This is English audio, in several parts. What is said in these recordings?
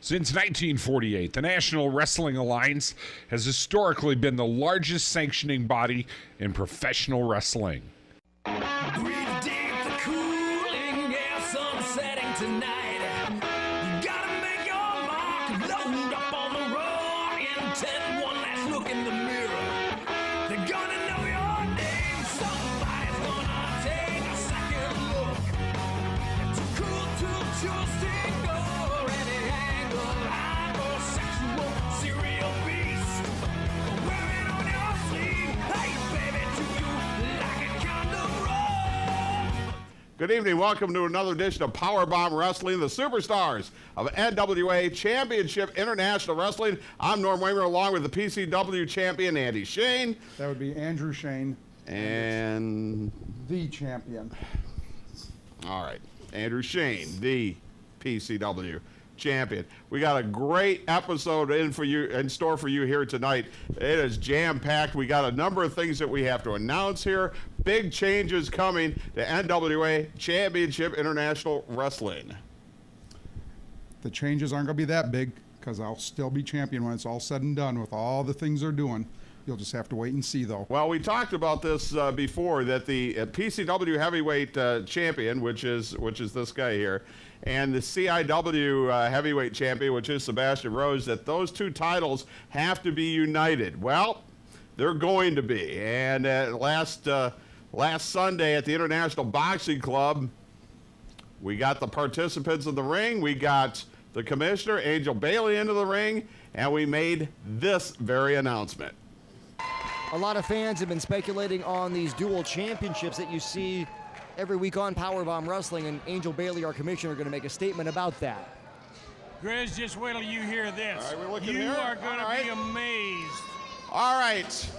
Since 1948, the National Wrestling Alliance has historically been the largest sanctioning body in professional wrestling. Breathe deep, the cooling air, sunsetting tonight. You gotta make your mark, load up on the raw intent. One last look in the mirror. They're gonna know your name. Somebody's gonna take a second look. Too cool to choose to ignore any angle, hypersexual serial beast. Wearing on your sleeve, hey baby, do you like a condom roll? Good evening. Welcome to another edition of Powerbomb Wrestling, the superstars of NWA Championship International Wrestling. I'm Norm Waymer, along with the PCW champion, Andy Shane. That would be Andrew Shane. And The champion. all right, Andrew Shane, the PCW champion. We got a great episode in store for you here tonight. It is jam-packed. We got a number of things that we have to announce here. Big changes coming to NWA Championship International Wrestling. The changes aren't going to be that big because I'll still be champion when it's all said and done with all the things they're doing. You'll just have to wait and see, though. Well, we talked about this before, that the PCW heavyweight champion, which is this guy here, and the CIW heavyweight champion, which is Sebastian Rose, that those two titles have to be united. Well, they're going to be. And last Sunday at the International Boxing Club, we got the participants in the ring. We got the commissioner, Angel Bailey, into the ring, and we made this very announcement. A lot of fans have been speculating on these dual championships that you see every week on Powerbomb Wrestling, and Angel Bailey, our commissioner, are going to make a statement about that. Grizz, just wait till you hear this. All right, we're looking you here. are going All to right. be amazed. All right.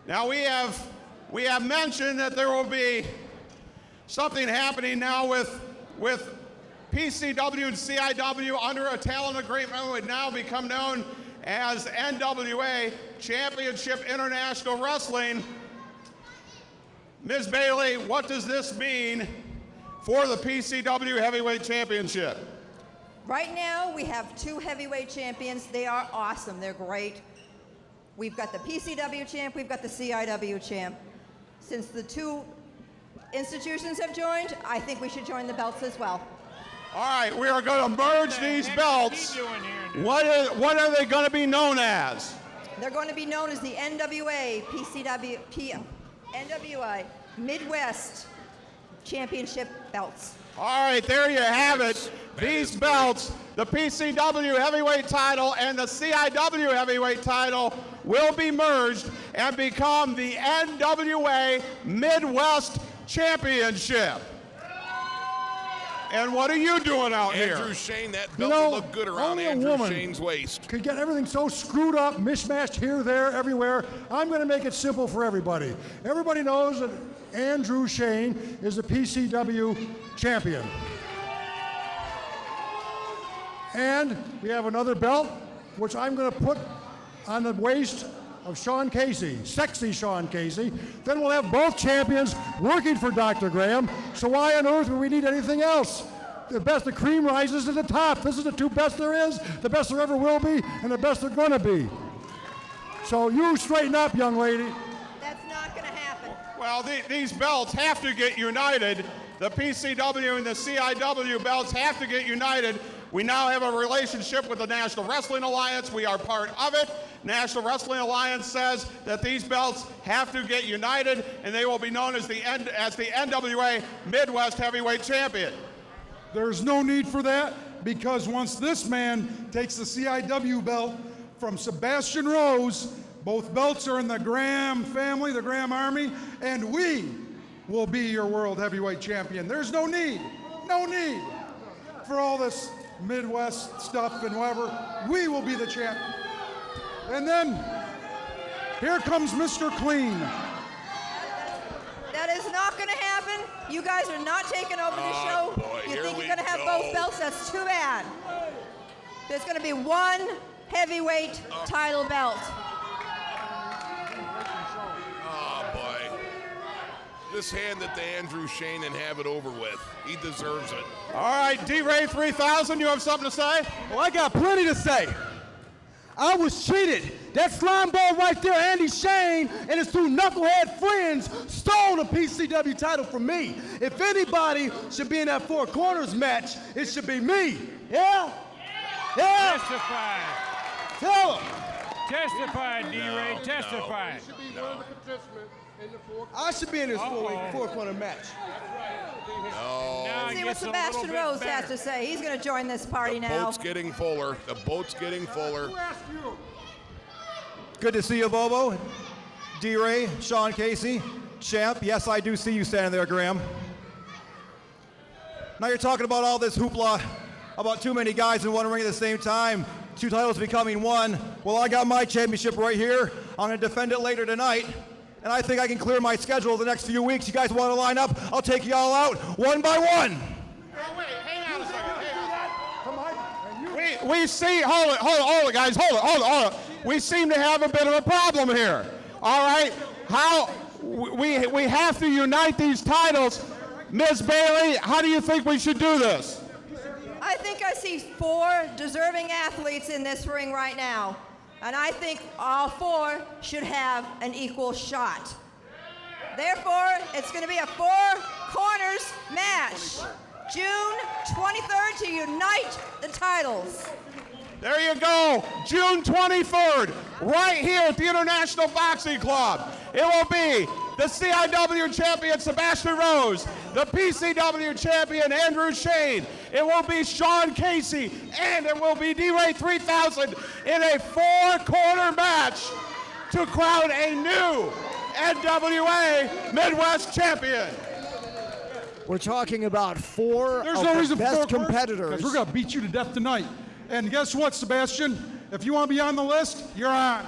Now we have mentioned that there will be something happening now with PCW and CIW under a talent agreement would now become known as NWA Championship International Wrestling. Ms. Bailey, what does this mean for the PCW Heavyweight Championship? Right now, we have two heavyweight champions. They are awesome. They're great. We've got the PCW champ, we've got the CIW champ. Since the two institutions have joined, I think we should join the belts as well. All right, we are going to merge these belts. What are they going to be known as? They're going to be known as the NWA NWA Midwest Championship belts. All right, there you have it. These belts, the PCW heavyweight title and the CIW heavyweight title, will be merged and become the NWA Midwest Championship. And what are you doing out here? Andrew Shane, that belt will look good around only a Andrew woman Shane's waist. could get everything so screwed up, mismatched here, there, everywhere. I'm going to make it simple for everybody. Everybody knows that Andrew Shane is the PCW champion. And we have another belt, which I'm going to put on the waist of Sean Casey, sexy Sean Casey. Then we'll have both champions working for Dr. Graham. So why on earth would we need anything else? The best, the cream rises to the top. This is the two best there is, the best there ever will be, and the best they're going to be. So you straighten up, young lady. That's not going to happen. Well, these belts have to get united. The PCW and the CIW belts have to get united. We now have a relationship with the National Wrestling Alliance. We are part of it. National Wrestling Alliance says that these belts have to get united, and they will be known as the NWA Midwest Heavyweight Champion. There's no need for that because once this man takes the CIW belt from Sebastian Rose, both belts are in the Graham family, the Graham Army, and we will be your world heavyweight champion. There's no need for all this Midwest stuff and whatever. We will be the champ. And then here comes Mr. Clean. That is not going to happen. You guys are not taking over the show. boy, You here think we you're going to have go. both belts? That's too bad. There's going to be one heavyweight title belt. Oh, boy. Just hand it to Andrew Shane and have it over with. He deserves it. All right, D-Ray 3000, you have something to say? Well, I got plenty to say. I was cheated. That slime ball right there, Andy Shane, and his two knucklehead friends stole the PCW title from me. If anybody should be in that Four Corners match, it should be me. Yeah? Yeah? Testify. Tell him. Testify, D-Ray. Testify. I should be in this four corner match. No. Now Let's it see what gets a little Sebastian bit Rose has better. to say. He's going to join this party now. Boat's getting fuller. The boat's getting fuller. Good to see you, Bobo. D-Ray, Sean Casey, Champ. Yes, I do see you standing there, Graham. Now you're talking about all this hoopla about too many guys in one ring at the same time, two titles becoming one. Well, I got my championship right here. I'm going to defend it later tonight. And I think I can clear my schedule the next few weeks. You guys want to line up? I'll take you all out one by one. Wait, hang on a second. We see, hold it, guys, hold it. We seem to have a bit of a problem here. All right, we have to unite these titles. Ms. Bailey, how do you think we should do this? I think I see 4 deserving athletes in this ring right now. And I think all 4 should have an equal shot. Therefore, it's going to be a 4 corners match. June 23rd to unite the titles. There you go, June 23rd, right here at the International Boxing Club. It will be the CIW champion, Sebastian Rose, the PCW champion, Andrew Shane. It will be Sean Casey, and it will be D-Ray 3000 in a 4-corner match to crown a new NWA Midwest champion. We're talking about 4 There's of no the reason for best 4 corners, competitors. because we're going to beat you to death tonight. And guess what, Sebastian? If you want to be on the list, you're on.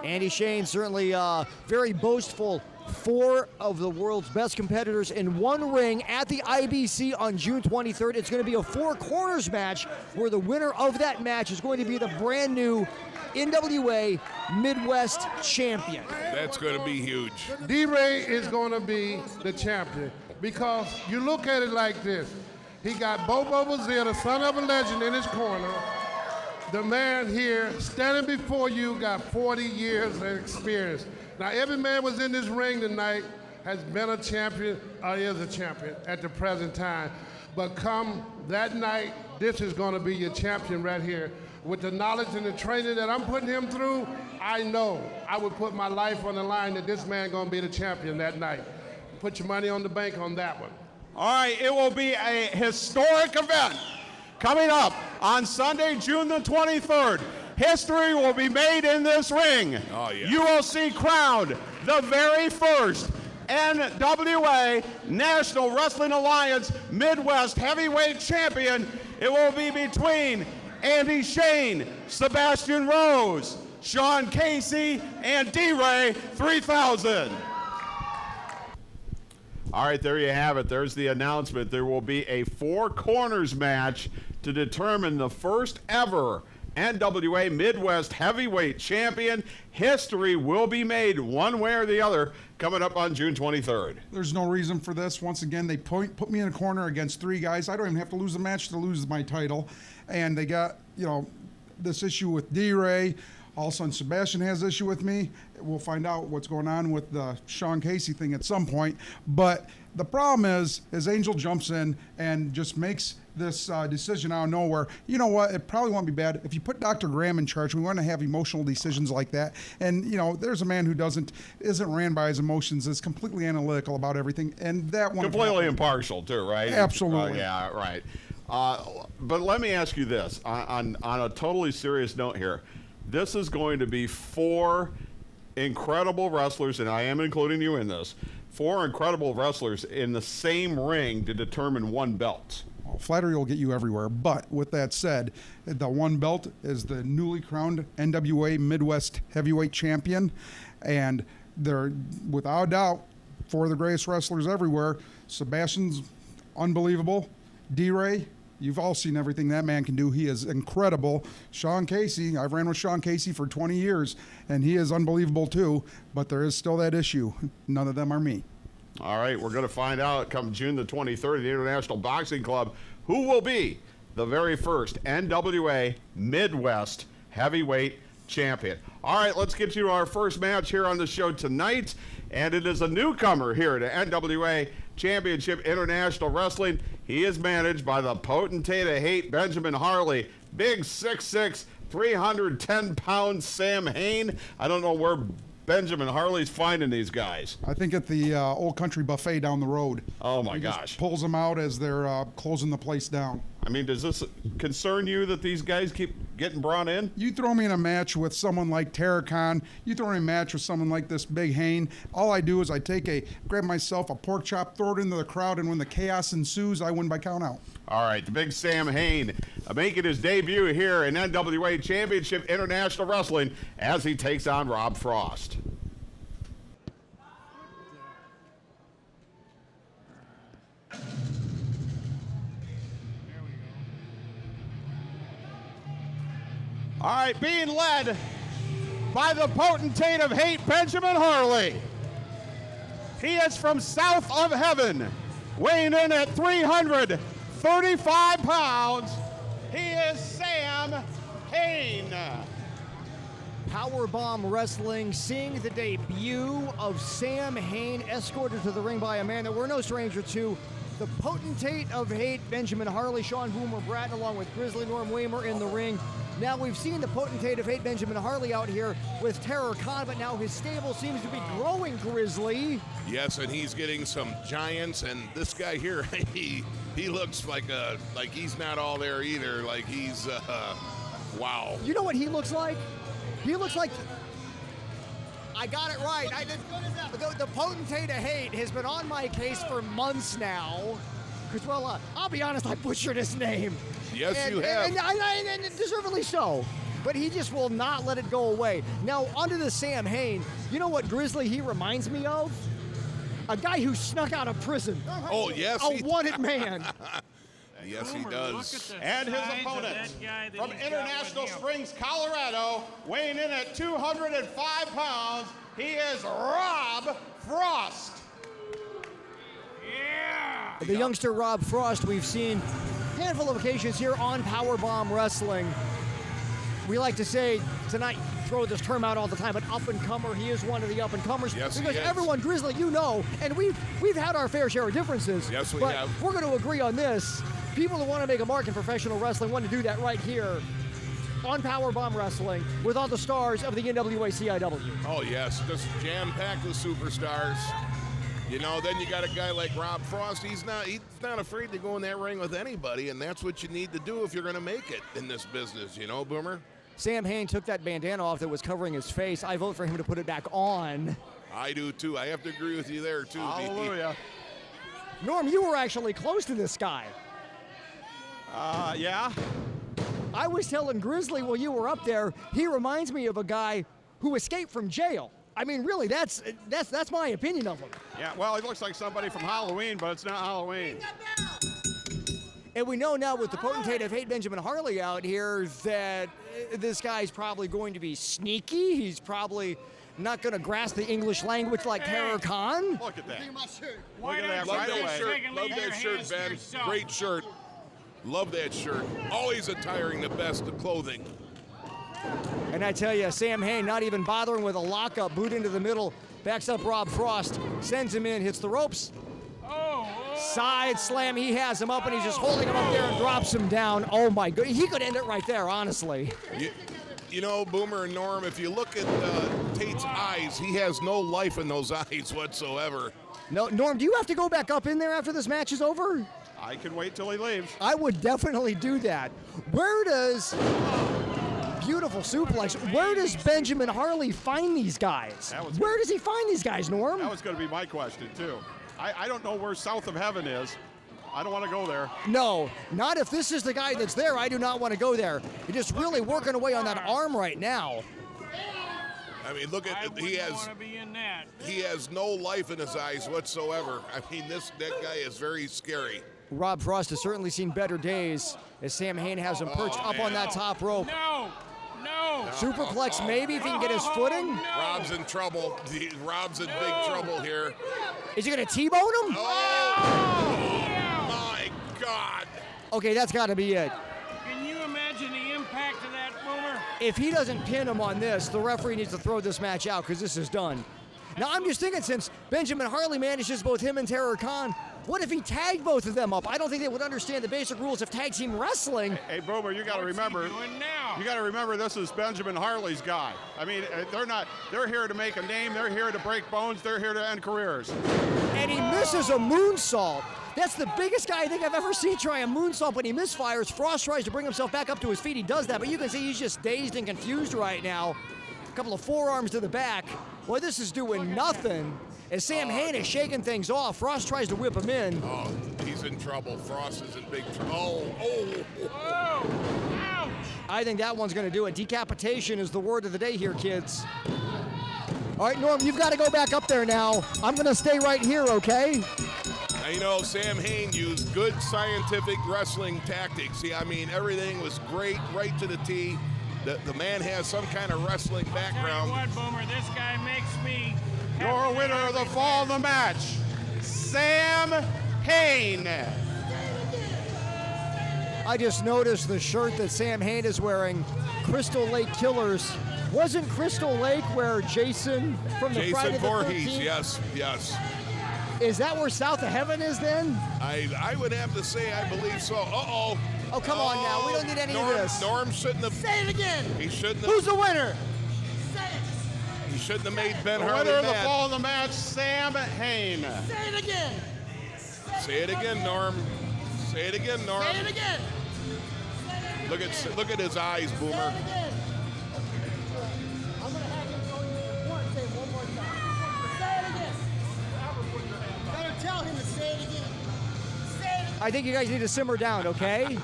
Andy Shane certainly very boastful. 4 of the world's best competitors in one ring at the IBC on June 23rd. It's going to be a 4 corners match where the winner of that match is going to be the brand new NWA Midwest champion. That's going to be huge. D-Ray is going to be the champion because you look at it like this. He got Bobo Bazir, the son of a legend, in his corner. The man here standing before you got 40 years of experience. Now, every man was in this ring tonight has been a champion or is a champion at the present time. But come that night, this is going to be your champion right here. With the knowledge and the training that I'm putting him through, I know I would put my life on the line that this man going to be the champion that night. Put your money on the bank on that one. All right, it will be a historic event coming up on Sunday, June the 23rd. History will be made in this ring. Oh, yeah. You will see crowned the very first NWA National Wrestling Alliance Midwest Heavyweight Champion. It will be between Andy Shane, Sebastian Rose, Sean Casey, and D-Ray 3000. All right, there you have it. There's the announcement. There will be a 4 corners match to determine the first ever NWA Midwest Heavyweight Champion. History will be made one way or the other coming up on June 23rd. There's no reason for this. Once again, they put me in a corner against 3 guys. I don't even have to lose a match to lose my title. And they got, this issue with D-Ray. All of a sudden, Sebastian has issue with me. We'll find out what's going on with the Sean Casey thing at some point. But the problem is Angel jumps in and just makes this decision out of nowhere. You know what? It probably won't be bad. If you put Dr. Graham in charge, we want to have emotional decisions like that. And, there's a man who isn't ran by his emotions, is completely analytical about everything. And that one. Completely impartial, too, right? Absolutely. Yeah, right. But let me ask you this. On a totally serious note here, this is going to be 4 incredible wrestlers, and I am including you in this, 4 incredible wrestlers in the same ring to determine one belt. Well, flattery will get you everywhere. But with that said, the one belt is the newly crowned NWA Midwest Heavyweight Champion. And they're, without a doubt, 4 of the greatest wrestlers everywhere. Sebastian's unbelievable. D-Ray, You've all seen everything that man can do. He is incredible. Sean Casey, I've ran with Sean Casey for 20 years, and he is unbelievable too, but there is still that issue. None of them are me. All right, we're going to find out come June the 23rd at the International Boxing Club who will be the very first NWA Midwest Heavyweight Champion. All right, let's get you to our first match here on the show tonight, and it is a newcomer here to NWA Championship International Wrestling. He is managed by the potentate of hate, Benjamin Harley. Big 6'6", 310-pound Sam Hain. I don't know where Benjamin Harley's finding these guys. I think at the Old Country Buffet down the road. Oh, my He gosh. just pulls them out as they're closing the place down. I mean, does this concern you that these guys keep getting brought in? You throw me in a match with someone like Terracon, you throw me in a match with someone like this Big Hain, all I do is I grab myself a pork chop, throw it into the crowd, and when the chaos ensues, I win by count out. All right, the big Sam Hain making his debut here in NWA Championship International Wrestling as he takes on Rob Frost. All right, being led by the potentate of hate, Benjamin Harley. He is from south of heaven, weighing in at 335 pounds. He is Sam Hain. Powerbomb Wrestling, seeing the debut of Sam Hain, escorted to the ring by a man that we're no stranger to, the potentate of hate, Benjamin Harley, Sean Boomer Bratton, along with Grizzly Norm Weimer in the ring. Now we've seen the potentate of hate, Benjamin Harley, out here with Terror Khan, but now his stable seems to be growing, Grizzly. Yes, and he's getting some giants, and this guy here, he looks like he's not all there either. Like he's wow. You know what he looks like? He looks like, I got it right. The potentate of hate has been on my case for months now. Because, well, I'll be honest, I butchered his name. Yes, you have. And deservedly so. But he just will not let it go away. Now, onto the Sam Hain. You know what, Grizzly, he reminds me of? A guy who snuck out of prison. Oh, yes. A wanted man. Yes, he does. And his opponent from International Springs, Colorado, weighing in at 205 pounds, he is Rob Frost. Yeah! The youngster Rob Frost, we've seen a handful of occasions here on Powerbomb Wrestling. We like to say tonight, throw this term out all the time, an up-and-comer. He is one of the up-and-comers. Yes, because he is. everyone, Grizzly, you know, and we've had our fair share of differences. Yes, we but have. We're going to agree on this. People that want to make a mark in professional wrestling want to do that right here on Powerbomb Wrestling with all the stars of the NWA CIW. Oh, yes, just jam-packed with superstars. You know, then you got a guy like Rob Frost. He's not afraid to go in that ring with anybody, and that's what you need to do if you're going to make it in this business, you know, Boomer? Sam Hain took that bandana off that was covering his face. I vote for him to put it back on. I do, too. I have to agree with you there, too. Hallelujah. Norm, you were actually close to this guy. Yeah. I was telling Grizzly while you were up there, he reminds me of a guy who escaped from jail. I mean, really, that's my opinion of him. Yeah, well, he looks like somebody from Halloween, but it's not Halloween. And we know now with the potentate of hate, Benjamin Harley, out here, that this guy's probably going to be sneaky. He's probably not going to grasp the English language like Terror Khan. Look at that. Why Look at that don't right you away. just take and Love leave your that shirt, hands to Ben. yourself? Great shirt. Love that shirt. Always attiring the best of clothing. And I tell you, Sam Hain not even bothering with a lockup, boot into the middle, backs up Rob Frost, sends him in, hits the ropes. Side slam, he has him up, and he's just holding him up there and drops him down. Oh my God, he could end it right there, honestly. You know, Boomer and Norm, if you look at Tate's eyes, he has no life in those eyes whatsoever. No, Norm, do you have to go back up in there after this match is over? I can wait till he leaves. I would definitely do that. Where does... Beautiful suplex. Where does Benjamin Harley find these guys? Where does he find these guys, Norm? That was going to be my question, too. I don't know where South of Heaven is. I don't want to go there. No, not if this is the guy that's there. I do not want to go there. He's just really working away on that arm right now. I mean, look at he has no life in his eyes whatsoever. I mean, that guy is very scary. Rob Frost has certainly seen better days as Sam Hain has him perched up on that top rope. No. Superplex maybe if he can get his footing. Rob's in trouble. Rob's in big trouble here. Is he going to T-bone him? Oh, my God. Okay, that's got to be it. Can you imagine the impact of that, Boomer? If he doesn't pin him on this, the referee needs to throw this match out because this is done. Now, I'm just thinking, since Benjamin Harley manages both him and Terror Khan, what if he tagged both of them up? I don't think they would understand the basic rules of tag team wrestling. Hey, Boomer, you got to remember. You got to remember, this is Benjamin Harley's guy. I mean, they're here to make a name. They're here to break bones. They're here to end careers. And he misses a moonsault. That's the biggest guy I think I've ever seen try a moonsault, but he misfires. Frost tries to bring himself back up to his feet. He does that, but you can see he's just dazed and confused right now. A couple of forearms to the back. Boy, this is doing nothing. As Sam Hain is shaking things off, Frost tries to whip him in. Oh, he's in trouble. Frost is in big trouble. Oh. Ouch. I think that one's going to do it. Decapitation is the word of the day here, kids. All right, Norm, you've got to go back up there now. I'm going to stay right here, okay? Now, you know, Sam Hain used good scientific wrestling tactics. See, I mean, everything was great, right to the T. The man has some kind of wrestling background. Tell you what, Boomer, this guy makes me... Your winner of the fall of the match, Sam Hain. I just noticed the shirt that Sam Hain is wearing, Crystal Lake Killers. Wasn't Crystal Lake where Jason from the Friday the 13th? Jason Voorhees, yes. Is that where South of Heaven is then? I would have to say I believe so. Uh-oh. Oh, come on now. We don't need any of this. Norm shouldn't have... Say it again. He shouldn't have... Who's the winner? He shouldn't have made Ben The Harley winner of the mad. fall of the match, Sam Hain. Say it again. Say it again, Norm. Say it again, Norm. Say it again. Look at his eyes, Boomer. Say it again. I'm going to have him go once. Say it one more time. Say it again. Better tell him to say it again. Say it again. I think you guys need to simmer down, okay?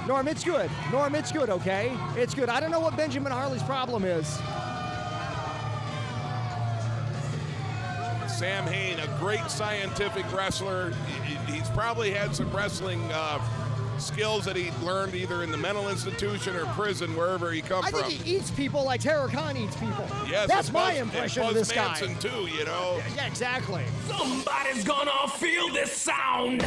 Norm, it's good. Norm, it's good, okay? It's good. I don't know what Benjamin Harley's problem is. Sam Hain, a great scientific wrestler. He's probably had some wrestling skills that he learned either in the mental institution or prison, wherever he come I from. think he eats people like Terror Khan eats people. Yes, that's and my Buzz- impression and of this Buzz guy. Manson too, you know. Yeah, exactly. Somebody's gonna feel this sound.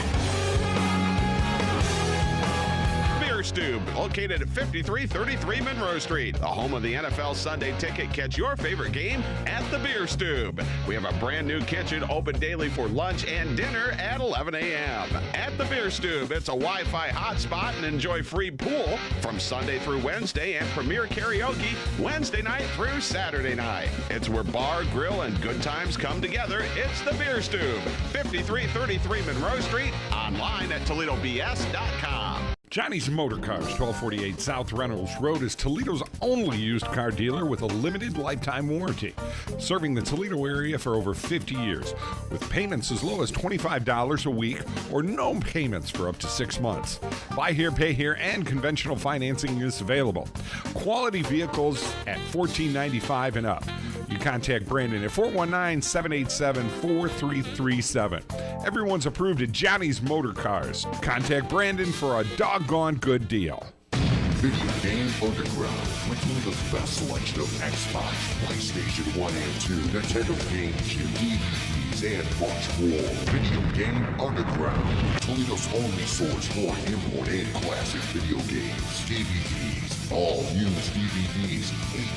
Beer Stube, located at 5333 Monroe Street, the home of the NFL Sunday Ticket. Catch your favorite game at the Beer Stube. We have a brand new kitchen open daily for lunch and dinner at 11 a.m. At the Beer Stube, it's a Wi-Fi hotspot and enjoy free pool from Sunday through Wednesday and premier karaoke Wednesday night through Saturday night. It's where bar, grill, and good times come together. It's the Beer Stube, 5333 Monroe Street, online at ToledoBS.com. Johnny's Motor Cars, 1248 South Reynolds Road, is Toledo's only used car dealer with a limited lifetime warranty, serving the Toledo area for over 50 years, with payments as low as $25 a week or no payments for up to 6 months. Buy here, pay here, and conventional financing is available. Quality vehicles at $14.95 and up. You contact Brandon at 419-787-4337. Everyone's approved at Johnny's Motor Cars. Contact Brandon for a doggone good deal. Video Game Underground with Toledo's best selection of Xbox, PlayStation 1 and 2, Nintendo games, DVDs, and much more. Video Game Underground, Toledo's only source for import and classic video games, DVDs, all used DVDs,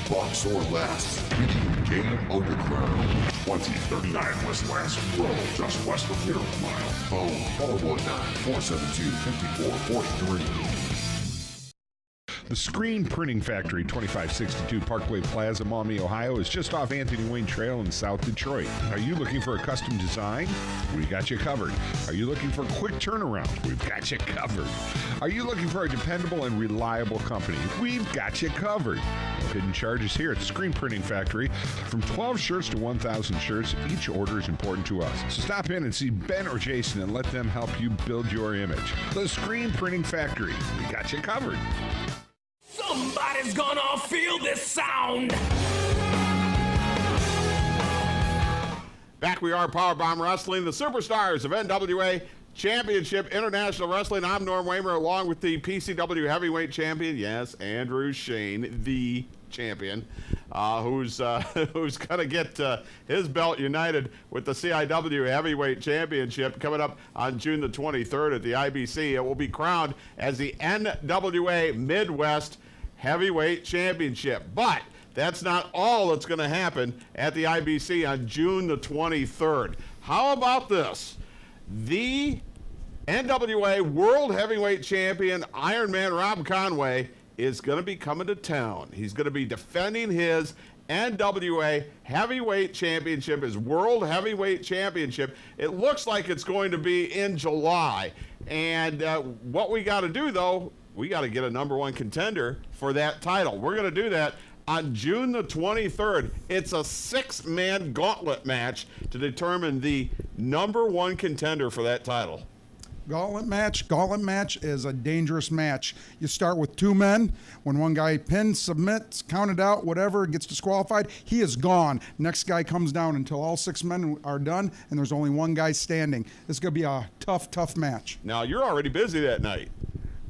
$8 or less. Video Game Underground, 2039 West Last Road, just west of Miracle Mile. Phone 419-472-5443. The Screen Printing Factory, 2562 Parkway Plaza, Maumee, Ohio, is just off Anthony Wayne Trail in South Detroit. Are you looking for a custom design? We got you covered. Are you looking for a quick turnaround? We've got you covered. Are you looking for a dependable and reliable company? We've got you covered. No hidden charges here at the Screen Printing Factory. From 12 shirts to 1,000 shirts, each order is important to us. So stop in and see Ben or Jason and let them help you build your image. The Screen Printing Factory. We got you covered. Somebody's gonna feel this sound. Back we are, Powerbomb Wrestling, the superstars of NWA Championship International Wrestling. I'm Norm Waymer, along with the PCW Heavyweight Champion, yes, Andrew Shane, the champion, who's going to get his belt united with the CIW Heavyweight Championship coming up on June the 23rd at the IBC. It will be crowned as the NWA Midwest Heavyweight Championship. But that's not all that's going to happen at the IBC on June the 23rd. How about this? The NWA World Heavyweight Champion, Iron Man Rob Conway, is going to be coming to town. He's going to be defending his NWA Heavyweight Championship, his World Heavyweight Championship. It looks like it's going to be in July. And what we got to do, though, we got to get a number one contender for that title. We're going to do that on June the 23rd. It's a 6-man gauntlet match to determine the number one contender for that title. Gauntlet match is a dangerous match. You start with 2 men. When one guy pins, submits, counted out, whatever, gets disqualified, he is gone. Next guy comes down until all 6 men are done, and there's only one guy standing. This is going to be a tough match. Now, you're already busy that night.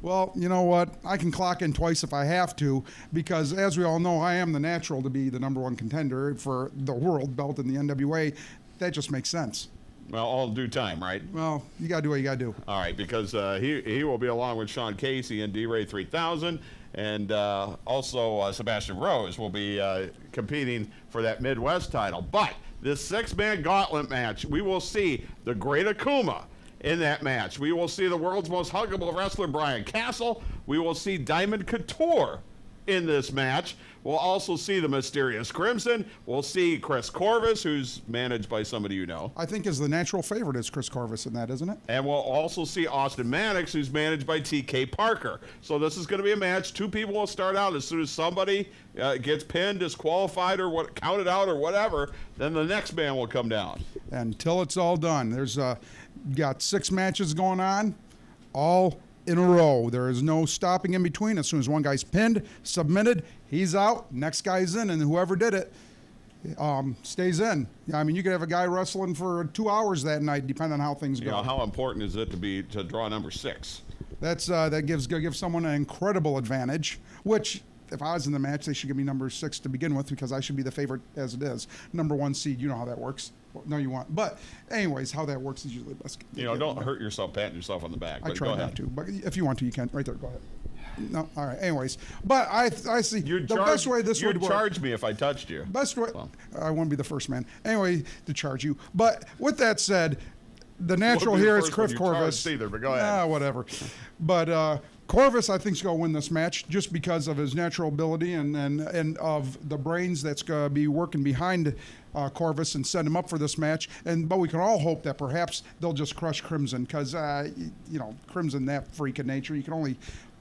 Well, you know what? I can clock in twice if I have to, because as we all know, I am the natural to be the number one contender for the world belt in the NWA. That just makes sense. Well, all in due time, right? Well, you got to do what you got to do. All right, because he will be along with Sean Casey and D-Ray 3000, and also Sebastian Rose will be competing for that Midwest title. But this 6-man gauntlet match, we will see the Great Akuma in that match. We will see the world's most huggable wrestler, Brian Castle. We will see Diamond Couture in this match. We'll also see the Mysterious Crimson. We'll see Chris Corvus, who's managed by somebody you know. I think is the natural favorite is Chris Corvus in that, isn't it? And we'll also see Austin Maddox, who's managed by TK Parker. So this is going to be a match. 2 people will start out. As soon as somebody gets pinned, disqualified, or counted out, or whatever, then the next man will come down. Until it's all done. There's got 6 matches going on, all in a row. There is no stopping in between. As soon as one guy's pinned, submitted, he's out, next guy's in, and whoever did it stays in. I mean, you could have a guy wrestling for 2 hours that night, depending on how things go. You know, how important is it to draw number 6? That gives someone an incredible advantage, which if I was in the match, they should give me number 6 to begin with, because I should be the favorite as it is. Number 1 seed, you know how that works. No, you won't. But anyways, how that works is usually best. You know, don't hurt yourself patting yourself on the back. I try not to, but if you want to, you can. Right there, go ahead. No, all right. Anyways, but I see best way this would work. You'd charge me if I touched you. Best way. Well. I won't be the first man. Anyway, to charge you. But with that said, the natural here is Chris Corvus. Either, but go ahead. Whatever. But Corvus, I think, is going to win this match just because of his natural ability and of the brains that's going to be working behind Corvus and set him up for this match. But we can all hope that perhaps they'll just crush Crimson, because Crimson, that freak of nature, you can only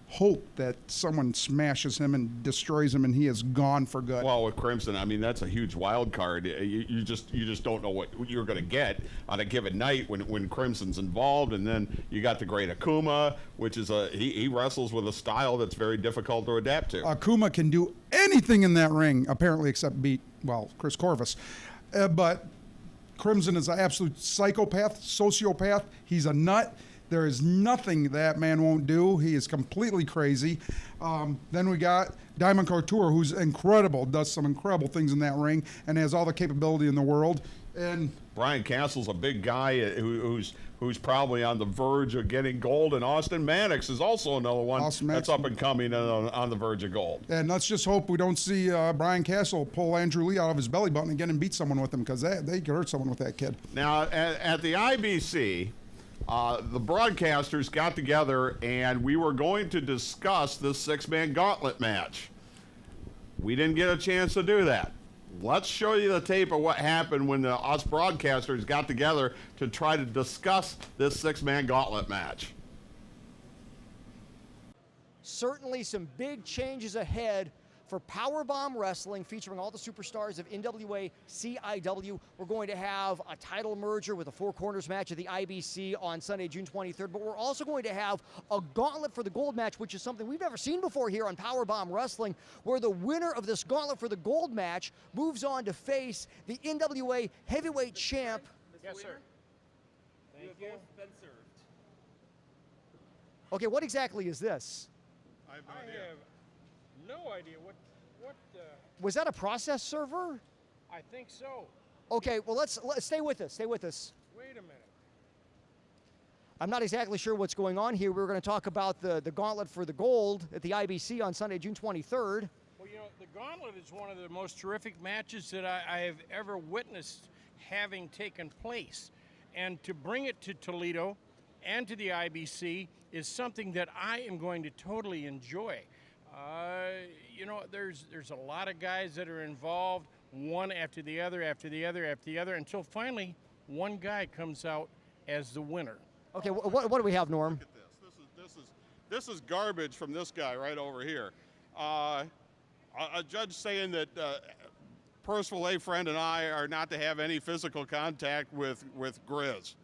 hope that someone smashes him and destroys him and he is gone for good. Well, with Crimson, I mean, that's a huge wild card. You just don't know what you're going to get on a given night when Crimson's involved. And then you got the Great Akuma, which is he wrestles with a style that's very difficult to adapt to. Akuma can do anything in that ring, apparently, except beat, Chris Corvus. But Crimson is an absolute psychopath, sociopath. He's a nut. There is nothing that man won't do. He is completely crazy. Then we got Diamond Couture, who's incredible, does some incredible things in that ring, and has all the capability in the world. And Brian Castle's a big guy who's probably on the verge of getting gold, and Austin Maddox is also another one that's up and coming on the verge of gold. And let's just hope we don't see Brian Castle pull Andrew Lee out of his belly button again and beat someone with him, because they could hurt someone with that kid. Now, at the IBC, the broadcasters got together and we were going to discuss this 6-man gauntlet match. We didn't get a chance to do that. Let's show you the tape of what happened when us broadcasters got together to try to discuss this 6-man gauntlet match. Certainly some big changes ahead for Powerbomb Wrestling, featuring all the superstars of NWA CIW. We're going to have a title merger with a Four Corners match at the IBC on Sunday, June 23rd, but we're also going to have a gauntlet for the gold match, which is something we've never seen before here on Powerbomb Wrestling, where the winner of this gauntlet for the gold match moves on to face the NWA heavyweight champ. Yes, sir. Thank you. Been served. Okay, what exactly is this? I have no idea what Was that a process server? I think so. Okay, well, let's stay with us. Stay with us. Wait a minute. I'm not exactly sure what's going on here. We're going to talk about the gauntlet for the gold at the IBC on Sunday, June 23rd. Well, you know, the gauntlet is one of the most terrific matches that I have ever witnessed having taken place. And to bring it to Toledo and to the IBC is something that I am going to totally enjoy. You know, there's a lot of guys that are involved, one after the other, after the other, after the other, until finally one guy comes out as the winner. Okay, what do we have, Norm? Look at this. This is garbage from this guy right over here. A judge saying that Percival A. Friend and I are not to have any physical contact with Grizz.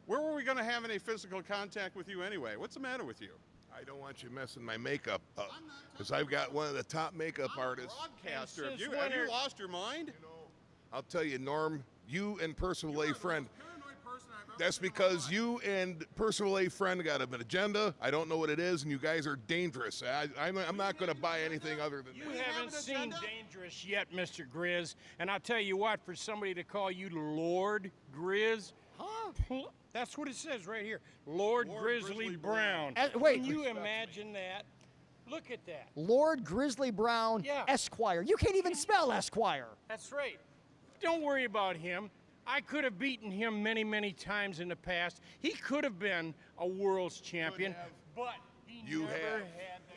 Where were we going to have any physical contact with you anyway? What's the matter with you? I don't want you messing my makeup up, because I've got one of the top makeup artists. Broadcaster, have you lost your mind? I'll tell you, Norm, you and Percival A. Friend, that's because you and Percival A. Friend got an agenda. I don't know what it is, and you guys are dangerous. I'm not going to buy anything other than You that. haven't seen dangerous yet, Mr. Grizz. And I'll tell you what, for somebody to call you Lord Grizz, that's what it says right here. Lord Grizzly Brown. Wait. Can you imagine that? Look at that. Lord Grizzly Brown, Esquire. You can't even spell Esquire. That's right. Don't worry about him. I could have beaten him many, many times in the past. He could have been a world's champion, but he You never have, had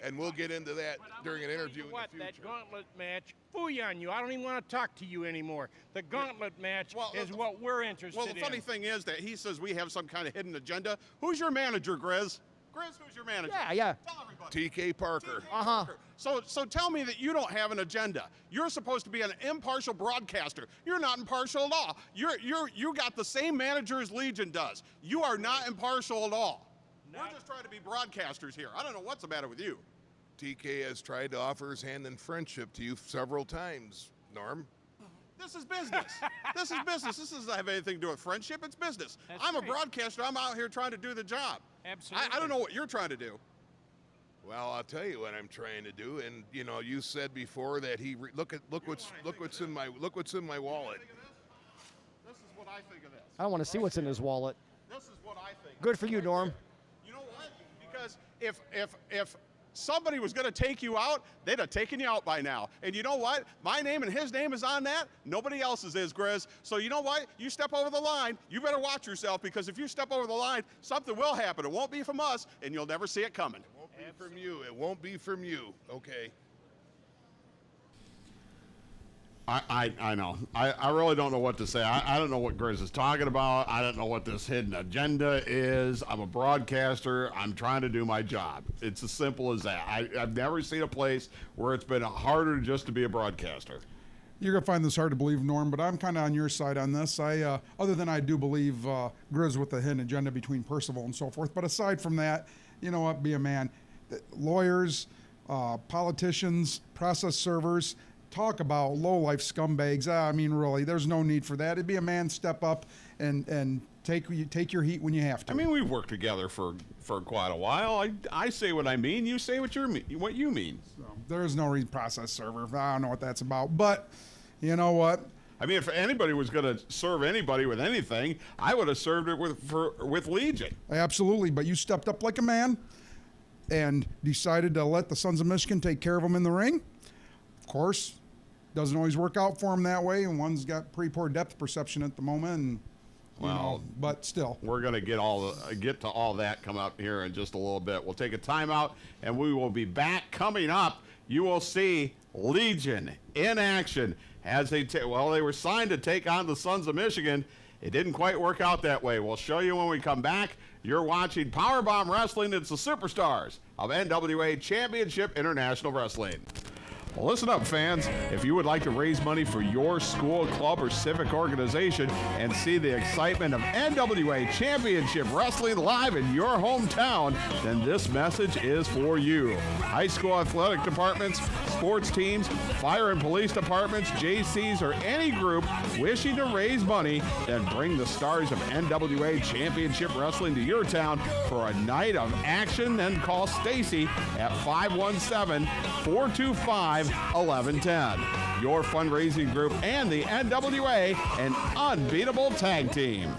the and we'll get into that during an interview in the what, future. that gauntlet match, fooey on you. I don't even want to talk to you anymore. The gauntlet match is what we're interested in. Well, the funny thing is that he says we have some kind of hidden agenda. Who's your manager, Grizz? Grizz, who's your manager? Yeah. Tell everybody. T.K. Parker. So tell me that you don't have an agenda. You're supposed to be an impartial broadcaster. You're not impartial at all. You got the same manager as Legion does. You are not impartial at all. We're just trying to be broadcasters here. I don't know what's the matter with you. TK has tried to offer his hand in friendship to you several times, Norm. This is business. This is business. This doesn't have anything to do with friendship. It's business. That's I'm a right. broadcaster. I'm out here trying to do the job. Absolutely. I don't know what you're trying to do. Well, I'll tell you what I'm trying to do, and you know, you said before that look what's in my wallet. This is what I think of this. I don't want to see what's in his wallet. This is what I think. Good for you, Norm. You know what? Because if somebody was going to take you out, they'd have taken you out by now. And you know what? My name and his name is on that. Nobody else's is, Grizz. So you know what? You step over the line, you better watch yourself, because if you step over the line, something will happen. It won't be from us, and you'll never see it coming. It won't be from you. It won't be from you. Okay. I know. I really don't know what to say. I don't know what Grizz is talking about. I don't know what this hidden agenda is. I'm a broadcaster. I'm trying to do my job. It's as simple as that. I've never seen a place where it's been harder just to be a broadcaster. You're going to find this hard to believe, Norm, but I'm kind of on your side on this. Other than I do believe Grizz with the hidden agenda between Percival and so forth. But aside from that, you know what, be a man. Lawyers, politicians, process servers, talk about low-life scumbags. I mean, really, there's no need for that. It'd be a man step up and take your heat when you have to. I mean, we've worked together for quite a while. I say what I mean. You say what you mean. So, there is no process server. I don't know what that's about. But you know what? I mean, if anybody was going to serve anybody with anything, I would have served it with Legion. Absolutely. But you stepped up like a man and decided to let the Sons of Michigan take care of them in the ring. Of course, doesn't always work out for them that way, and one's got pretty poor depth perception at the moment. And, but still, we're going to get to all that come up here in just a little bit. We'll take a timeout, and we will be back. Coming up, you will see Legion in action as they were signed to take on the Sons of Michigan. It didn't quite work out that way. We'll show you when we come back. You're watching Powerbomb Wrestling. It's the superstars of NWA Championship International Wrestling. Well, listen up, fans. If you would like to raise money for your school, club, or civic organization and see the excitement of NWA Championship Wrestling live in your hometown, then this message is for you. High school athletic departments, sports teams, fire and police departments, JCs, or any group wishing to raise money, then bring the stars of NWA Championship Wrestling to your town for a night of action. Then call Stacy at 517-425-1110. Your fundraising group and the NWA, an unbeatable tag team.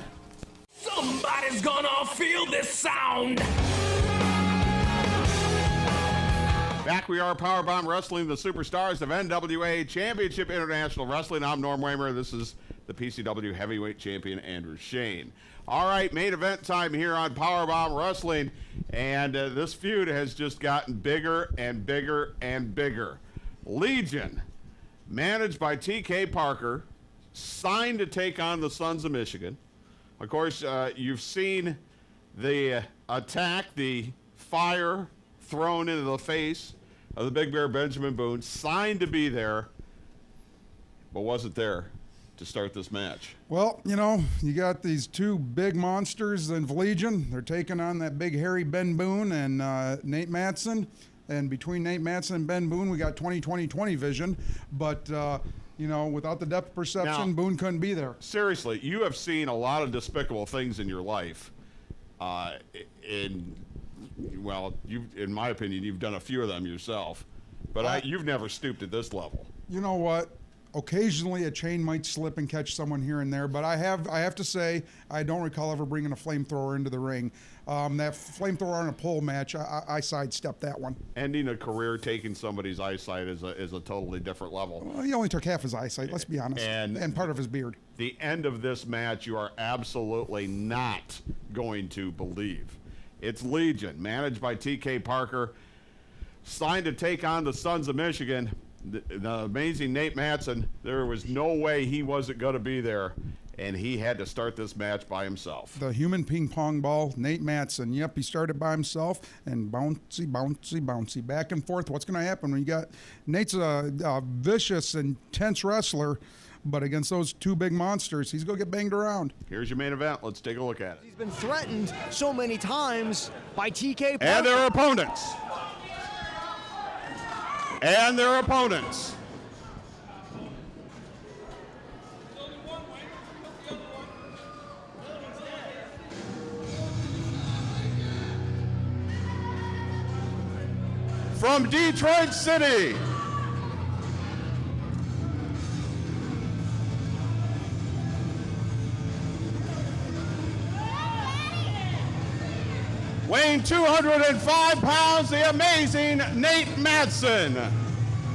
Somebody's gonna feel this sound. Back we are, Powerbomb Wrestling, the superstars of NWA Championship International Wrestling. I'm Norm Waymer. This is the PCW Heavyweight Champion, Andrew Shane. All right, main event time here on Powerbomb Wrestling, and this feud has just gotten bigger and bigger and bigger. Legion, managed by TK Parker, signed to take on the Sons of Michigan. Of course, you've seen the attack, the fire thrown into the face of the Big Bear Benjamin Boone, signed to be there, but wasn't there to start this match. Well, you know, you got these two big monsters in Legion. They're taking on that big hairy Ben Boone and Nate Matson. And between Nate Matson and Ben Boone, we got 20/20/20 vision. But, you know, without the depth perception, Now, Boone couldn't be there. Seriously, you have seen a lot of despicable things in your life. In my opinion, you've done a few of them yourself. But you've never stooped at this level. You know what? Occasionally a chain might slip and catch someone here and there, but I have to say, I don't recall ever bringing a flamethrower into the ring. That flamethrower on a pole match, I sidestepped that one. Ending a career taking somebody's eyesight is a totally different level. Well, he only took half his eyesight, let's be honest, and part of his beard. The end of this match, you are absolutely not going to believe. It's Legion, managed by TK Parker, signed to take on the Sons of Michigan. The amazing Nate Matson, there was no way he wasn't going to be there, and he had to start this match by himself. The human ping pong ball, Nate Matson. Yep, he started by himself and bouncy, bouncy, bouncy, back and forth. What's going to happen when you got Nate's a vicious, intense wrestler, but against those two big monsters, he's going to get banged around. Here's your main event. Let's take a look at it. He's been threatened so many times by TK Parker. And their opponents. And their opponents. From Detroit City, weighing 205 pounds, the amazing Nate Matson.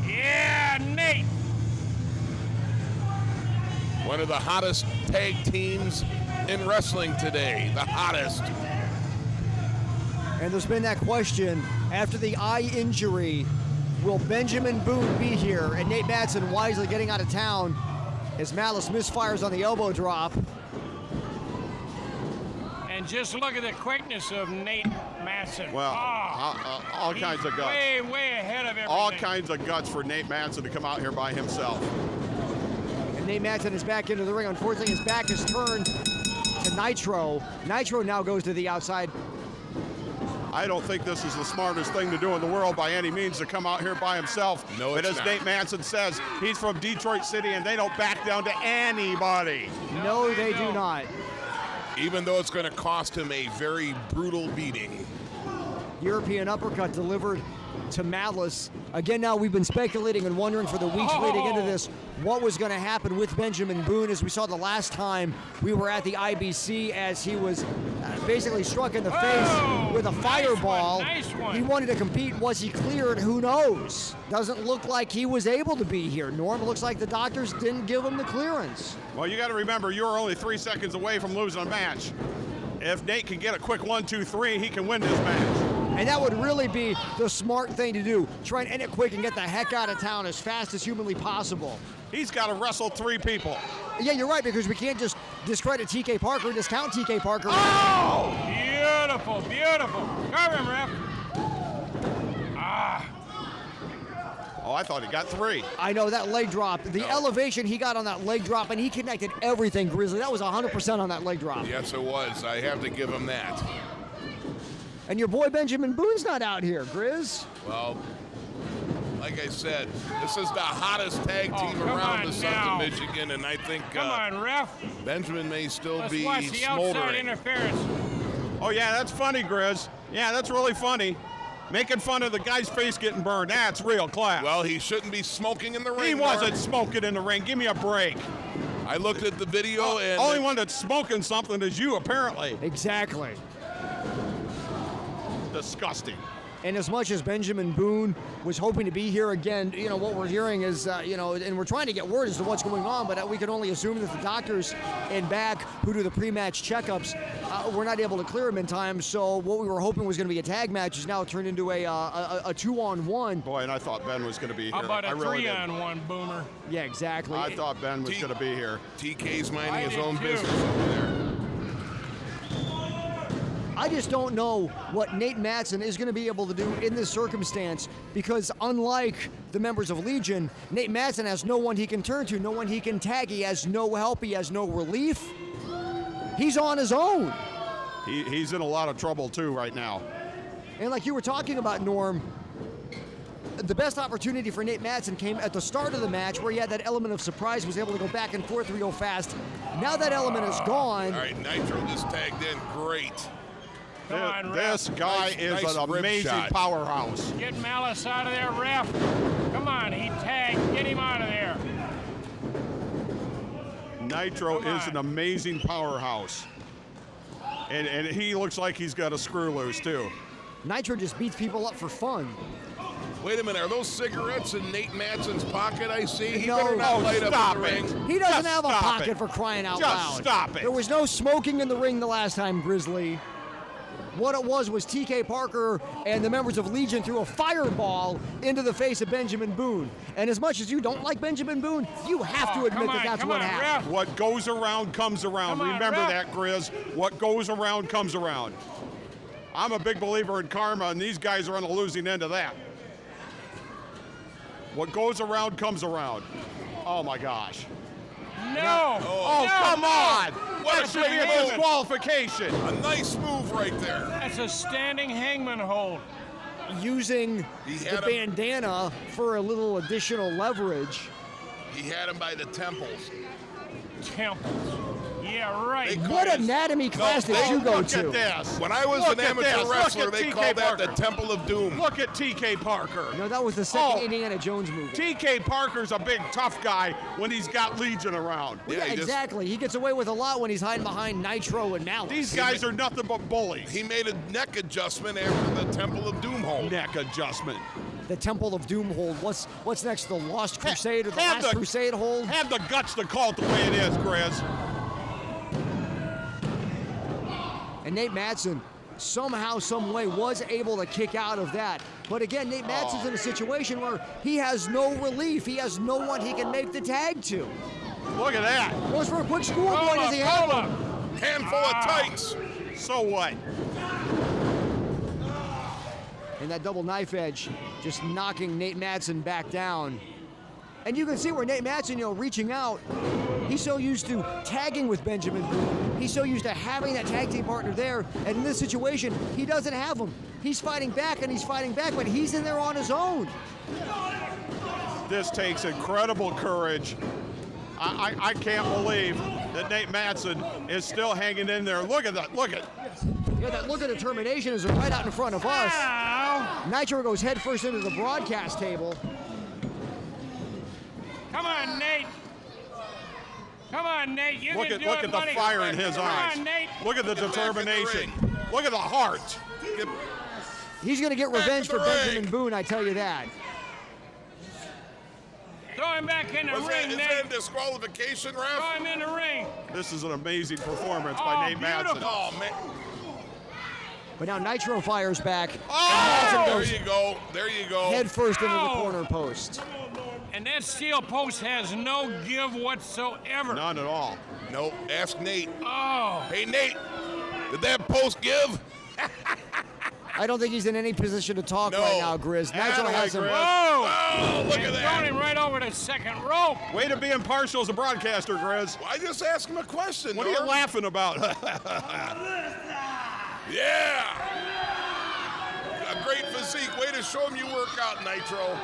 Yeah, Nate. One of the hottest tag teams in wrestling today. The hottest. And there's been that question, after the eye injury, will Benjamin Boone be here? And Nate Matson wisely getting out of town as Malice misfires on the elbow drop. And just look at the quickness of Nate Matson. Well, all kinds of guts. Way ahead of everything. All kinds of guts for Nate Matson to come out here by himself. And Nate Matson is back into the ring. Unfortunately, his back is turned to Nitro. Nitro now goes to the outside. I don't think this is the smartest thing to do in the world by any means, to come out here by himself. No, but it's as not. Nate Matson says, he's from Detroit City and they don't back down to anybody. No, they do not. Even though it's going to cost him a very brutal beating. European uppercut delivered to Malice. Again, now we've been speculating and wondering for the weeks leading into this what was going to happen with Benjamin Boone. As we saw the last time we were at the IBC, as he was basically struck in the face with a fireball. Nice one. He wanted to compete. Was he cleared? Who knows? Doesn't look like he was able to be here. Norm, looks like the doctors didn't give him the clearance. Well, you got to remember, you're only 3 seconds away from losing a match. If Nate can get a quick 1, 2, 3, he can win this match. And that would really be the smart thing to do. Try and end it quick and get the heck out of town as fast as humanly possible. He's got to wrestle 3 people. Yeah, you're right, because we can't just discredit TK Parker and discount TK Parker. Oh! Beautiful, beautiful. Cover him, ref. Oh, I thought he got 3. I know that leg drop. The elevation he got on that leg drop, and he connected everything, Grizzly. That was 100% on that leg drop. Yes, it was. I have to give him that. And your boy Benjamin Boone's not out here, Grizz. Well, like I said, this is the hottest tag team come around on the Sons now. of Michigan, and I think Come on, ref. Benjamin may still Let's be watch the outside smoldering. interference. Oh, yeah, that's funny, Grizz. Yeah, that's really funny. Making fun of the guy's face getting burned. That's real class. Well, he shouldn't be smoking in the ring. He wasn't Mark. smoking in the ring. Give me a break. I looked at the video, and only one that's smoking something is you, apparently. Exactly. Disgusting. And as much as Benjamin Boone was hoping to be here again, you know, what we're hearing is, and we're trying to get word as to what's going on, but we can only assume that the doctors in back who do the pre-match checkups were not able to clear him in time. So what we were hoping was going to be a tag match has now turned into a 2-on-1. Boy, and I thought Ben was going to be here. How about I a really did. 3-on-1, Boomer? Yeah, exactly. I thought Ben was going to be here. TK's minding I his did own too. business over there. I just don't know what Nate Matson is going to be able to do in this circumstance because unlike the members of Legion, Nate Matson has no one he can turn to, no one he can tag. He has no help. He has no relief. He's on his own. He's in a lot of trouble, too, right now. And like you were talking about, Norm, the best opportunity for Nate Matson came at the start of the match where he had that element of surprise, was able to go back and forth real fast. Now that element is gone. All right, Nitro just tagged in. Great. Come on, This ref. guy Nice- is nice an rib amazing shot. powerhouse. Get Malice out of there, ref. Come on, he tagged. Get him out of there. Nitro Come is on. an amazing powerhouse. And he looks like he's got a screw loose, too. Nitro just beats people up for fun. Wait a minute, are those cigarettes in Nate Matson's pocket I see? He No. better not Oh, light up stop in the it. ring. He doesn't Just have a stop pocket it. for crying out Just loud. stop it. There was no smoking in the ring the last time, Grizzly. What it was TK Parker and the members of Legion threw a fireball into the face of Benjamin Boone. And as much as you don't like Benjamin Boone, you have to admit that that's what happened. What goes around comes around. Come on, Remember ref. that, Grizz. What goes around comes around. I'm a big believer in karma, and these guys are on the losing end of that. What goes around comes around. Oh, my gosh. No. Oh, no, come no. on. What That a should be a great move. disqualification. A nice move right there. That's a standing hangman hold. Using He the had him. bandana for a little additional leverage. He had him by the temples. Temples. Yeah, right. They call What it- anatomy class No, did you go Look to? at this. When I was Look an at amateur this. Look wrestler, at they TK called that the Parker. Temple of Doom. Look at TK Parker. No, that was the second Oh. Indiana Jones movie. TK Parker's a big, tough guy when he's got Legion around. Yeah, he just- exactly. He gets away with a lot when he's hiding behind Nitro and Malice. These guys are nothing but bullies. He made a neck adjustment after the Temple of Doom hold. Neck adjustment. The Temple of Doom hold. What's next? The Lost Crusade or the Have Last Crusade hold? Have the guts to call it the way it is, Grizz. And Nate Matson, somehow, some way, was able to kick out of that. But again, Nate Matson's in a situation where he has no relief. He has no one he can make the tag to. Look at that. Goes for a quick schoolboy. Hold Does up, he have hold one? up. Handful of tights. So what? And that double knife edge just knocking Nate Matson back down. And you can see where Nate Matson, reaching out, he's so used to tagging with Benjamin Boone. He's so used to having that tag team partner there. And in this situation, he doesn't have him. He's fighting back and he's fighting back, but he's in there on his own. This takes incredible courage. I can't believe that Nate Matson is still hanging in there. Look at that. Look at. Yeah, that look of determination is right out in front of us. Ow. Nitro goes headfirst into the broadcast table. Come on, Nate. Come on, Nate. You Look can at do look it, at the buddy. fire in his Come eyes. on, Nate. Look at the Get back in the determination. ring. Look at the heart. He's going to get revenge for in the ring. Benjamin Boone, I tell you that. Throw him back in the Is ring, that Nate. a disqualification, ref? Throw him in the ring. This is an amazing performance Oh, by Nate Matson. beautiful. Oh, man. But now Nitro fires back. Oh! There you go. There you go. Headfirst into the Ow. corner post. And that steel post has no give whatsoever. None at all. Nope. Ask Nate. Oh. Hey, Nate, did that post give? I don't think he's in any position to talk right now, Grizz. Nitro has him. Oh, look at that. Thrown him right over the second rope. Way to be impartial as a broadcaster, Grizz. I just asked him a question. What are you laughing about? Yeah. A great physique. Way to show him you work out, Nitro.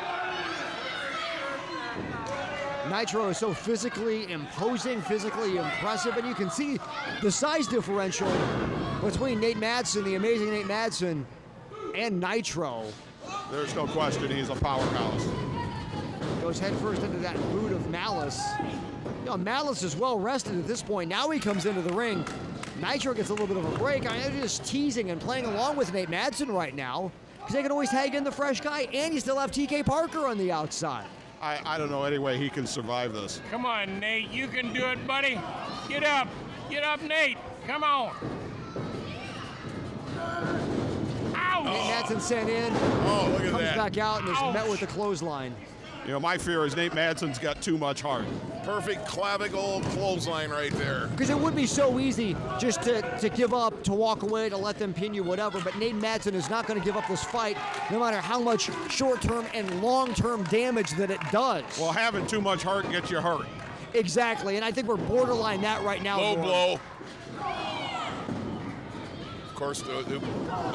Nitro is so physically imposing, physically impressive, and you can see the size differential between Nate Madsen, the amazing Nate Madsen, and Nitro. There's no question he's a powerhouse. Goes headfirst into that boot of Malice. You know, Malice is well rested at this point. Now he comes into the ring. Nitro gets a little bit of a break. I mean, they're just teasing and playing along with Nate Madsen right now because they can always tag in the fresh guy, and you still have TK Parker on the outside. I don't know any way he can survive this. Come on, Nate. You can do it, buddy. Get up. Get up, Nate. Come on. Ow! Nate Madsen sent in. Oh, look at comes that. back out and is Ouch. met with the clothesline. You know, my fear is Nate Madsen's got too much heart. Perfect clavicle clothesline right there. Because it would be so easy just to give up, to walk away, to let them pin you, whatever. But Nate Madsen is not going to give up this fight, no matter how much short-term and long-term damage that it does. Well, having too much heart gets you hurt. Exactly, and I think we're borderline that right now. Low Norm. blow. Of course, the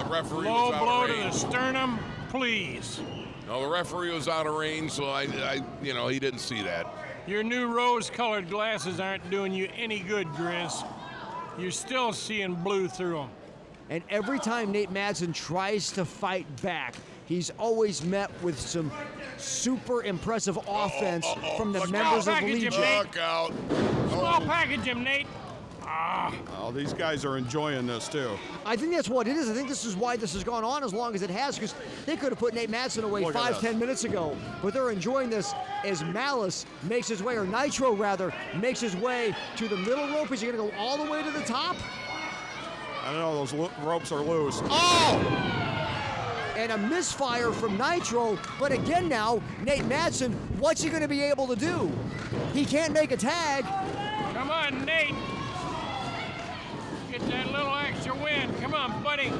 referee Low was out blow of to the range. sternum, please. No, the referee was out of range, so I he didn't see that. Your new rose-colored glasses aren't doing you any good, Grizz. You're still seeing blue through them. And every time Nate Madsen tries to fight back, he's always met with some super impressive offense from the members of the package him, Legion. Nate. Look out. Small package him, Nate. Oh, these guys are enjoying this too. I think that's what it is. I think this is why this has gone on as long as it has, because they could have put Nate Madsen away Look at 5-10 this. minutes ago. But they're enjoying this as Malice makes his way, or Nitro rather, makes his way to the middle rope. Is he going to go all the way to the top? I don't know, those ropes are loose. Oh! And a misfire from Nitro, but again now, Nate Madsen, what's he going to be able to do? He can't make a tag. Come on, Nate. Get that little extra win. Come on, buddy.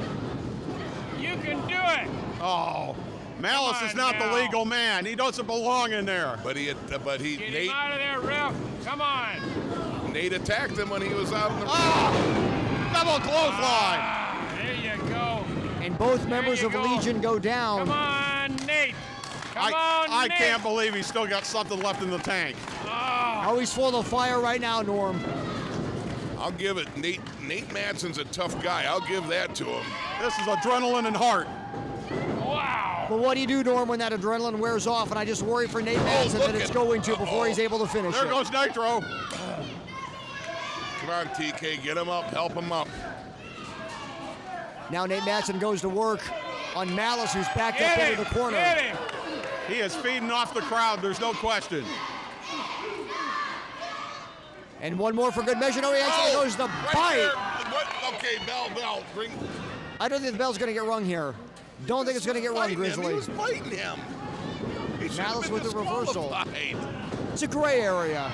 You can do it. Oh, Malice Come is on not now. the legal man. He doesn't belong in there. But Get Nate him out of there, ref. Come on. Nate attacked him when he was out in the Double clothesline. There you go. And both members you of go. Legion go down. Come on, Nate. Come on, I Nate. can't believe he's still got something left in the tank. Oh, he's full of fire right now, Norm. I'll give it. Nate Madsen's a tough guy. I'll give that to him. This is adrenaline and heart. Wow. But what do you do, Norm, when that adrenaline wears off? And I just worry for Nate Madsen look that it's at- going to before he's able to finish There it. goes Nitro. Come on, TK, get him up, help him up. Now Nate Madsen goes to work on Malice, who's backed up Get into him. the corner. Get him. He is feeding off the crowd, there's no question. And one more for good measure. No, he actually goes to right bite. there. What? Okay, bell, bring. I don't think the bell's going to get rung here. Don't think it's going to get rung, Biting him. He Grizzly. was biting him. He should have Malice been with the reversal. disqualified. It's a gray area.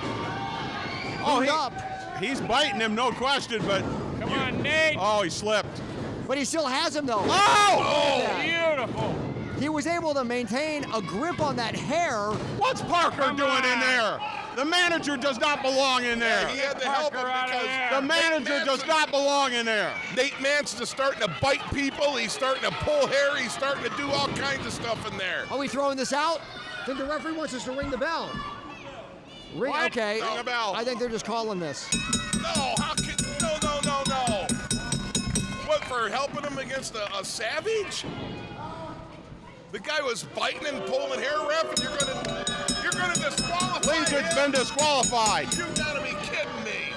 Oh, Moved up. He's biting him, no question, but... Come on, Nate. Oh, he slipped. But he still has him, though. Oh! Beautiful. He was able to maintain a grip on that hair. What's Parker doing in there? The manager does not belong in there. He had to help him because The manager does not belong in there. Nate Madsen is starting to bite people. He's starting to pull hair. He's starting to do all kinds of stuff in there. Are we throwing this out? I think the referee wants us to ring the bell. Ring, What? okay. Ring a bell. I think they're just calling this. No, how can, no. What, for helping him against a savage? The guy was biting and pulling hair, ref, and you're gonna disqualify Legion's him? been disqualified. You gotta be kidding me.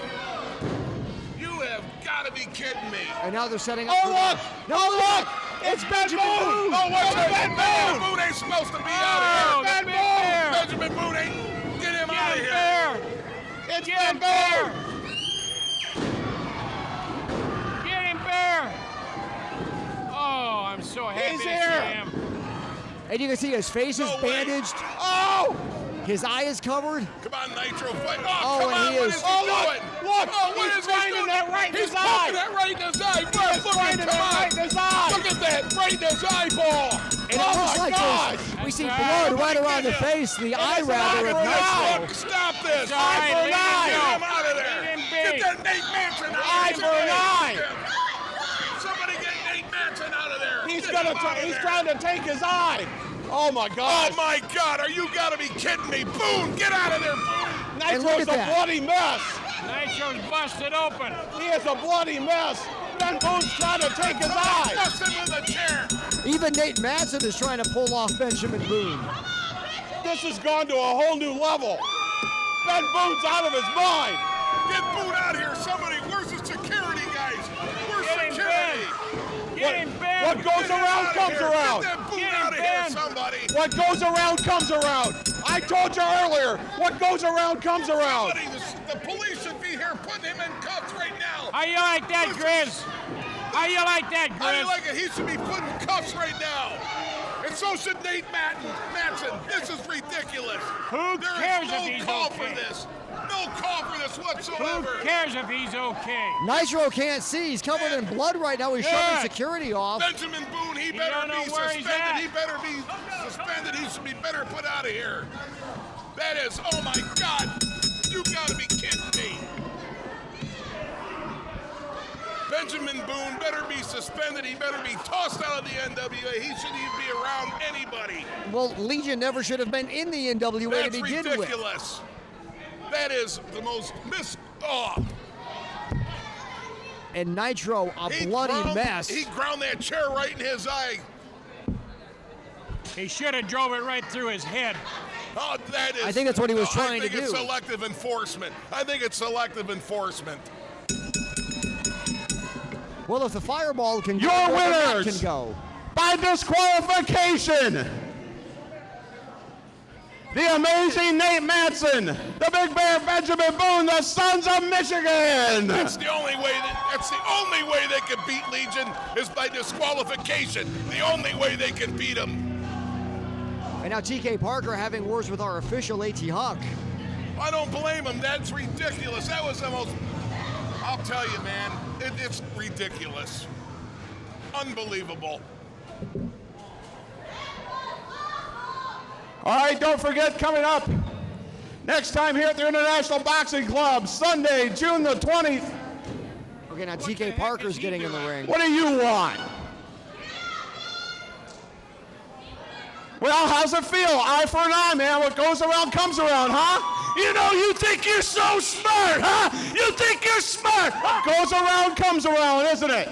You have gotta be kidding me. And now they're setting up. Oh, look! Oh, look! It's Benjamin Boone! Oh, what's that? Ben Benjamin Boone! Boone ain't supposed to be Oh, out of the here. big bear. Benjamin Boone ain't. Get him out of Get him here. there. It's Get Ben him there. Boone! Get him there. Oh, I'm so happy to see him. And you can see his face is No way. bandaged. Oh! His eye is covered. Come on, Nitro, fight. Oh, Come and on, he what is- is he Oh, doing? look! Oh, what He's is he finding doing? that right in He's his eye. poking that right in his eye. Look, He's look, finding come that on. right in his eye. Look at that, right his eyeball. And it looks like we see blood right around the face, the eye rather of Nitro. Stop this. Eye for an eye. Get him out of there. Get that Nate Manson out of there. Eye for an eye. Somebody get Nate Manson out of there. He's trying to take his eye. Oh my God. Oh my God, you gotta be kidding me. Boone, get out of there, Boone. Nitro's a bloody mess. Nitro's busted open. He is a bloody mess. Ben Boone's trying to take his eye. Bust him with a chair. Even Nate Matson is trying to pull off Benjamin Boone. This has gone to a whole new level. Ben Boone's out of his mind. Get Boone out of here. Somebody, where's the security guys? Where's security? Get him, Ben. What goes around comes around. Get that Boone out of here, somebody. What goes around comes around. I told you earlier, what goes around comes around. Somebody, the police should be here putting him in cuffs right now. How you like that, Grizz? How you like that, Grizz? How do you like it? He should be put in cuffs right now. And so should Nate Matson. This is ridiculous. Who cares there is if he's no call okay? for this. No call for this whatsoever. Who cares if he's okay? Nitro can't see. He's covered in blood right now. He's shoving security off. Benjamin Boone, he better be suspended. He better be suspended. He should be better put out of here. That is, oh my God. You gotta be kidding me. Benjamin Boone better be suspended. He better be tossed out of the NWA. He shouldn't even be around anybody. Well, Legion never should have been in the NWA to begin with. That's ridiculous. That is the most And Nitro, a bloody mess. He ground that chair right in his eye. He should have drove it right through his head. Oh, that is. I think that's what he was trying to do. I think it's selective enforcement. Well, if the fireball can go, Your that winners can go. by disqualification. The amazing Nate Matson, the Big Bear Benjamin Boone, the Sons of Michigan. That's the only way they can beat Legion is by disqualification. The only way they can beat them. And now TK Parker having words with our official AT Hawk. I don't blame him. That's ridiculous. That was the most. I'll tell you, man, it's ridiculous. Unbelievable. All right, don't forget, coming up next time here at the International Boxing Club, Sunday, June the 20th. Okay, now TK Parker's getting in the ring. What do you want? Well, how's it feel? Eye for an eye, man. What goes around comes around, huh? You think you're so smart, huh? You think you're smart. What goes around comes around, isn't it?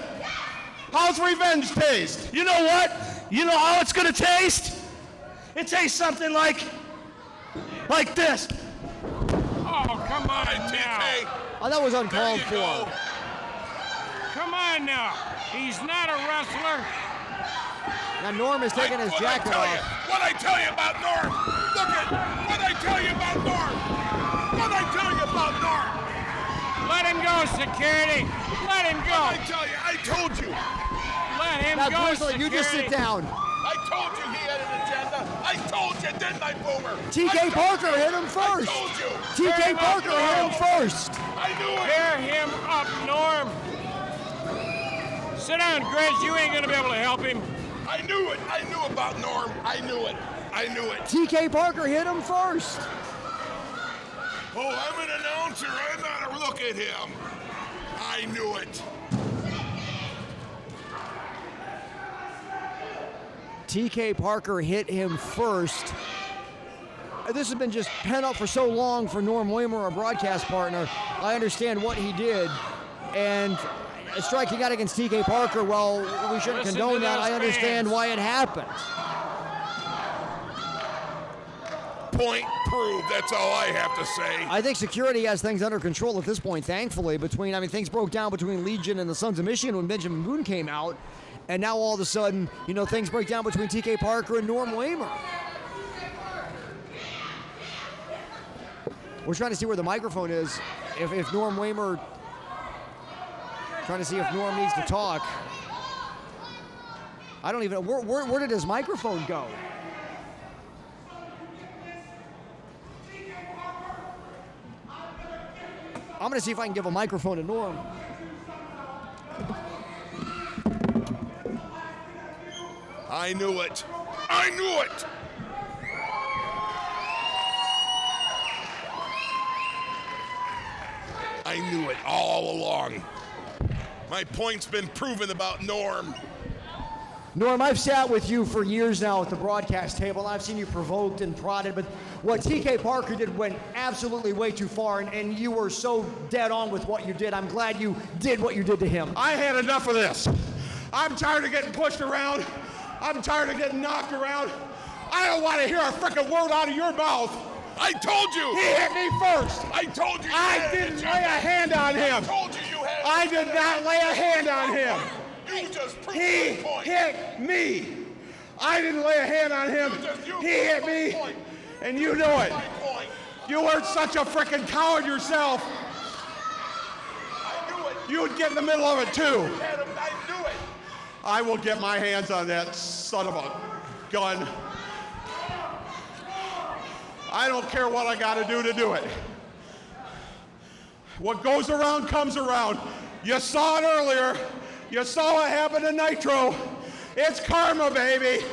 How's revenge taste? You know what? You know how it's gonna taste? It tastes something like this. Oh, come on now. Oh, that was uncalled for. Come on now. He's not a wrestler. Now Norm is taking his jacket off. What I tell you about Norm? Look at what I tell you about Norm. What I tell you about Norm. Let him go, security. Let him go. What I tell you, I told you. Let him Now, go, Grizzly, you just sit down. I told you he had an agenda. I told you, didn't I, Boomer? TK Parker hit him first. I told you. TK Parker hit him first. I knew it. Tear him up, Norm. Sit down, Grizz. You ain't going to be able to help him. I knew it. I knew about Norm. I knew it. TK Parker hit him first. Oh, I'm an announcer. I'm not a look at him. I knew it. TK Parker hit him first. This has been just pent up for so long for Norm Waymer, our broadcast partner. I understand what he did. And striking out against TK Parker, well, we shouldn't condone that. I understand why it happened. Point proved. That's all I have to say. I think security has things under control at this point, thankfully. Things broke down between Legion and the Sons of Michigan when Benjamin Boone came out. And now all of a sudden, things break down between TK Parker and Norm Waymer. We're trying to see where the microphone is. If Norm Waymer... Trying to see if Norm needs to talk. I don't even know. Where did his microphone go? I'm going to see if I can give a microphone to Norm. I knew it. I knew it. I knew it all along. My point's been proven about Norm. Norm, I've sat with you for years now at the broadcast table, and I've seen you provoked and prodded, but what TK Parker did went absolutely way too far, and you were so dead on with what you did. I'm glad you did what you did to him. I had enough of this. I'm tired of getting pushed around. I'm tired of getting knocked around. I don't want to hear a frickin' word out of your mouth. I told you. He hit me first. I told you. I didn't lay a hand on him. I told you you had. I did not lay a hand on him. You just proved He my point. hit me. I didn't lay a hand on him. He hit me, and you know it. You weren't such a frickin' coward yourself. I knew it. You'd get in the middle of it too. I knew it. I will get my hands on that son of a gun. I don't care what I got to do it. What goes around comes around. You saw it earlier. You saw what happened to Nitro. It's karma, baby.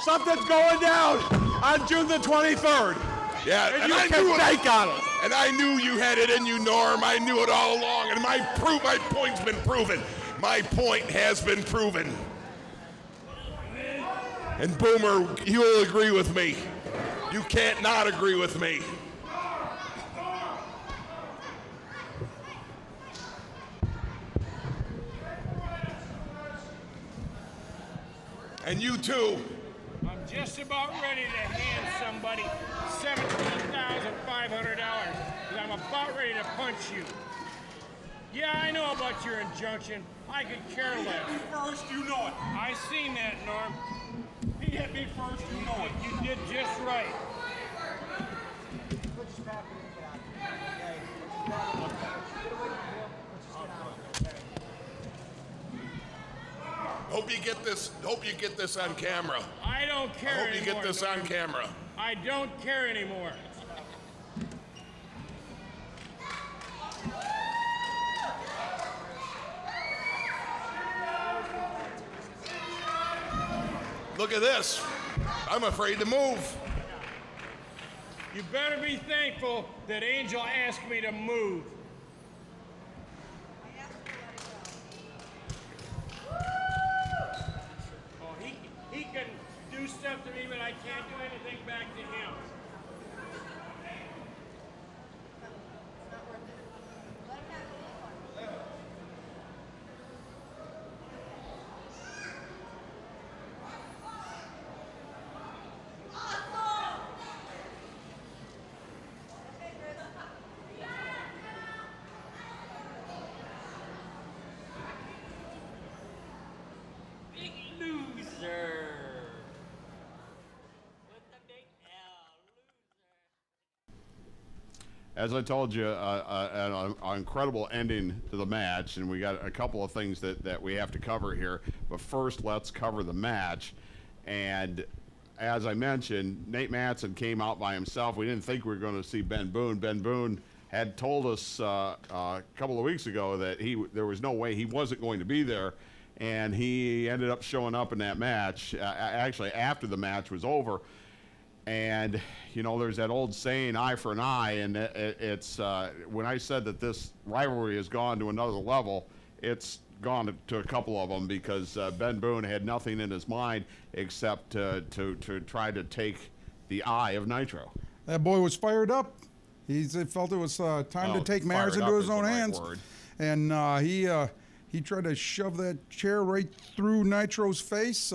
Something's going down on June the 23rd. Yeah, and you I can knew it. bank on it. And I knew you had it in you, Norm. I knew it all along. And my point's been proven. My point has been proven. And Boomer, you will agree with me. You can't not agree with me. And you too. I'm just about ready to hand somebody $17,500 because I'm about ready to punch you. Yeah, I know about your injunction. I could care less. First, you know it. I seen that, Norm. He hit me first, you know it. You did just right. Hope you get this on camera. I don't care I hope anymore. you get this on camera. I don't care anymore. Look at this. I'm afraid to move. You better be thankful that Angel asked me to move. Oh, he can do stuff to me, but I can't do anything back to him. Big loser. With the big L, loser. As I told you, an incredible ending to the match, and we got a couple of things that we have to cover here. But first, let's cover the match. And as I mentioned, Nate Matson came out by himself. We didn't think we were going to see Ben Boone. Ben Boone had told us a couple of weeks ago that there was no way he wasn't going to be there, and he ended up showing up in that match, actually after the match was over. And, you know, there's that old saying, eye for an eye, and it's when I said that this rivalry has gone to another level, it's gone to a couple of them, because Ben Boone had nothing in his mind except to try to take the eye of Nitro. That boy was fired up. He felt it was time to take matters into his own hands. And he tried to shove that chair right through Nitro's face.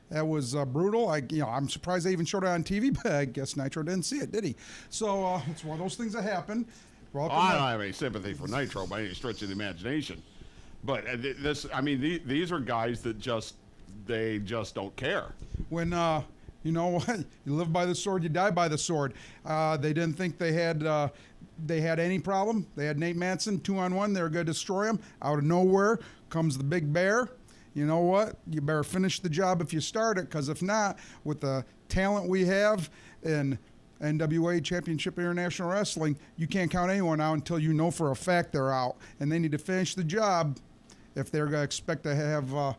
That was brutal. I'm surprised they even showed it on TV, but I guess Nitro didn't see it, did he? So it's one of those things that happen. I don't have any sympathy for Nitro by any stretch of the imagination. But these are guys that just don't care. When you know what, you live by the sword, you die by the sword. They didn't think they had any problem. They had Nate Matson 2-on-1. They were going to destroy him. Out of nowhere comes the big bear. You know what? You better finish the job if you start it, because if not, with the talent we have in NWA Championship International Wrestling, you can't count anyone out until you know for a fact they're out. And they need to finish the job if they're going to expect to have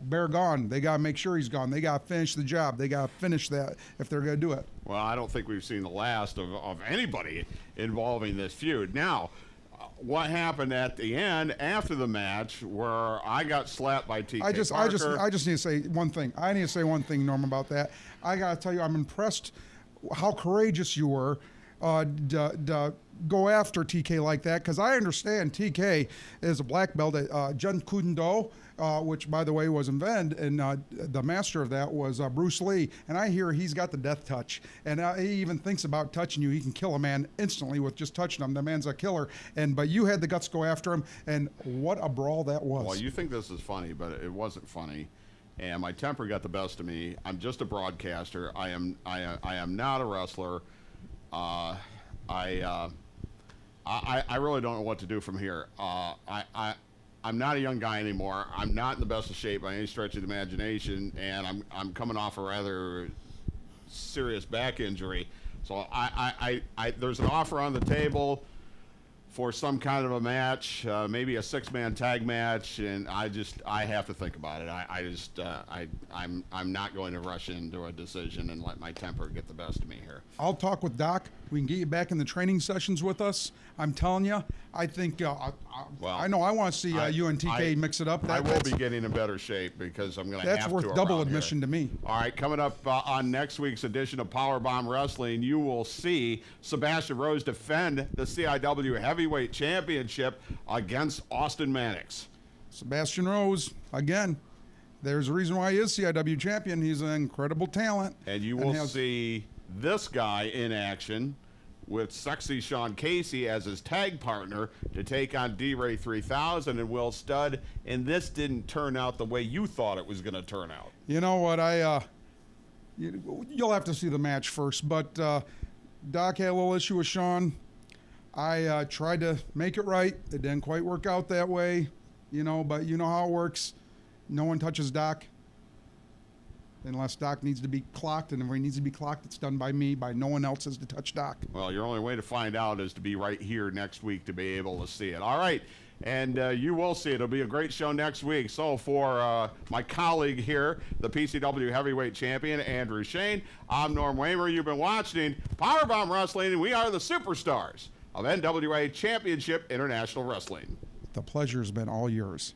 Bear gone. They got to make sure he's gone. They got to finish the job. They got to finish that if they're going to do it. Well, I don't think we've seen the last of anybody involving this feud. Now, what happened at the end after the match where I got slapped by TK Parker? I just need to say one thing. I need to say one thing, Norm, about that. I got to tell you, I'm impressed how courageous you were to go after TK like that, because I understand TK is a black belt at Jeet Kune Do, which, by the way, was invented, and the master of that was Bruce Lee. And I hear he's got the death touch, and he even thinks about touching you. He can kill a man instantly with just touching him. The man's a killer. But you had the guts to go after him, and what a brawl that was. Well, you think this is funny, but it wasn't funny. And my temper got the best of me. I'm just a broadcaster. I am not a wrestler. I really don't know what to do from here. I'm not a young guy anymore. I'm not in the best of shape by any stretch of the imagination, and I'm coming off a rather serious back injury. So there's an offer on the table for some kind of a match, maybe a 6-man tag match, and I have to think about it. I'm not going to rush into a decision and let my temper get the best of me here. I'll talk with Doc. We can get you back in the training sessions with us. I'm telling you, I think, I know I want to see you and TK mix it up. I will be getting in better shape because I'm going to have to. That's worth double admission to me. All right, coming up on next week's edition of Powerbomb Wrestling, you will see Sebastian Rose defend the CIW Heavyweight Championship against Austin Mannix. Sebastian Rose, again, there's a reason why he is CIW champion. He's an incredible talent. And you will see this guy in action with sexy Sean Casey as his tag partner to take on D-Ray 3000 and Will Studd. And this didn't turn out the way you thought it was going to turn out. You know what? You'll have to see the match first. But Doc had a little issue with Sean. I tried to make it right. It didn't quite work out that way, but you know how it works. No one touches Doc unless Doc needs to be clocked, and if he needs to be clocked, it's done by me, by no one else is to touch Doc. Well, your only way to find out is to be right here next week to be able to see it. All right, and you will see it. It'll be a great show next week. So for my colleague here, the PCW Heavyweight Champion, Andrew Shane, I'm Norm Waymer. You've been watching Powerbomb Wrestling, and we are the superstars of NWA Championship International Wrestling. The pleasure has been all yours.